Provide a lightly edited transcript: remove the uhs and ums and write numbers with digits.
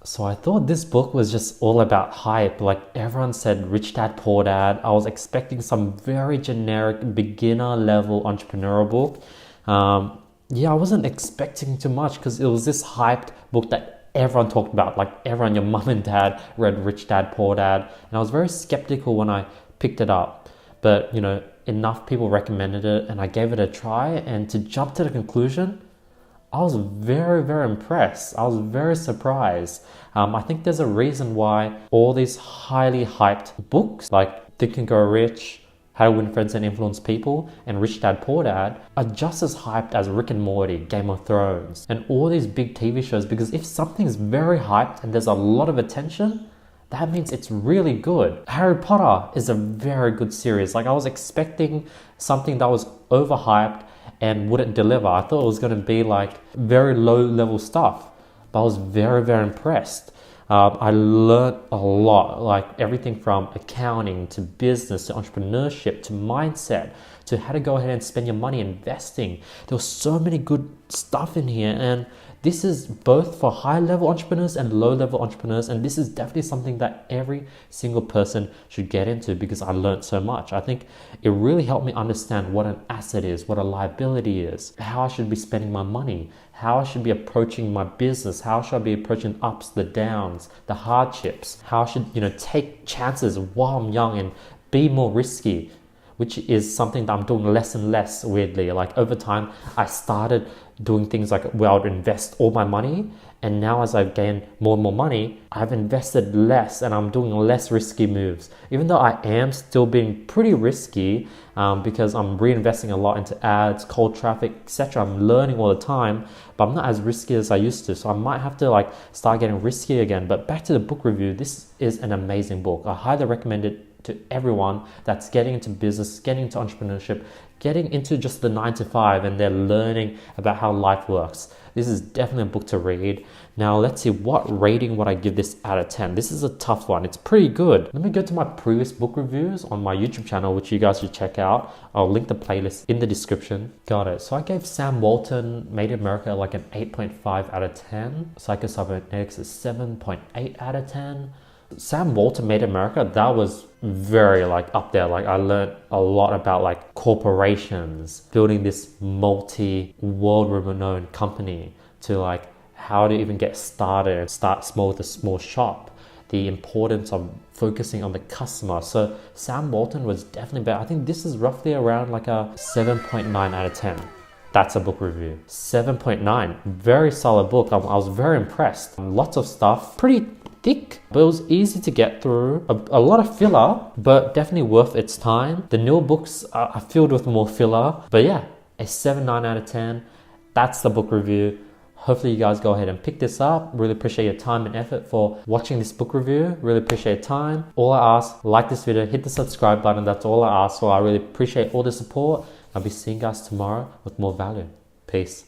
So I thought this book was just all about hype. Like everyone said, Rich Dad, Poor Dad. I was expecting some very generic beginner level entrepreneurial book. Yeah, I wasn't expecting too much because it was this hyped book that everyone talked about. Like everyone, your mum and dad read Rich Dad, Poor Dad. And I was very skeptical when I picked it up. But, enough people recommended it and I gave it a try. And to jump to the conclusion, I was very, very impressed. I was very surprised. I think there's a reason why all these highly hyped books like Think and Grow Rich, How to Win Friends and Influence People, and Rich Dad Poor Dad are just as hyped as Rick and Morty, Game of Thrones, and all these big TV shows. Because if something's very hyped and there's a lot of attention, that means it's really good. Harry Potter is a very good series. Like I was expecting something that was overhyped and wouldn't deliver. I thought it was going to be like very low level stuff, but I was very, very impressed. I learned a lot, like everything from accounting to business to entrepreneurship to mindset to how to go ahead and spend your money investing. There was so many good stuff in here, and this is both for high level entrepreneurs and low level entrepreneurs, and this is definitely something that every single person should get into because I learned so much. I think it really helped me understand what an asset is, what a liability is, how I should be spending my money, how I should be approaching my business, how should I be approaching ups, the downs, the hardships, how I should take chances while I'm young and be more risky, which is something that I'm doing less and less, weirdly. Like over time, I started doing things like where I would invest all my money, and now as I've gained more and more money, I've invested less and I'm doing less risky moves. Even though I am still being pretty risky because I'm reinvesting a lot into ads, cold traffic, etc. I'm learning all the time, but I'm not as risky as I used to. So I might have to start getting risky again. But back to the book review, this is an amazing book. I highly recommend it to everyone that's getting into business, getting into entrepreneurship, getting into just the 9 to 5, and they're learning about how life works. This is definitely a book to read. Now let's see, what rating would I give this out of 10? This is a tough one. It's pretty good. Let me go to my previous book reviews on my YouTube channel, which you guys should check out. I'll link the playlist in the description. Got it. So I gave Sam Walton Made in America like an 8.5 out of 10. Psycho-Cybernetics is 7.8 out of 10. Sam Walton Made in America, that was very up there. I learned a lot about corporations building this multi-world renowned company to how to even get started and start small with a small shop, the importance of focusing on the customer. So Sam Walton was definitely better. I think this is roughly around a 7.9 out of 10. That's a book review. 7.9, very solid book. I was very impressed. Lots of stuff, pretty thick, but it was easy to get through. A lot of filler, but definitely worth its time. The newer books are filled with more filler, but yeah, a 7.9 out of 10. That's the book review. Hopefully you guys go ahead and pick this up. Really appreciate your time and effort for watching this book review. Really appreciate your time. All I ask, like this video, hit the subscribe button. That's all I ask for. I really appreciate all the support. I'll be seeing you guys tomorrow with more value. Peace.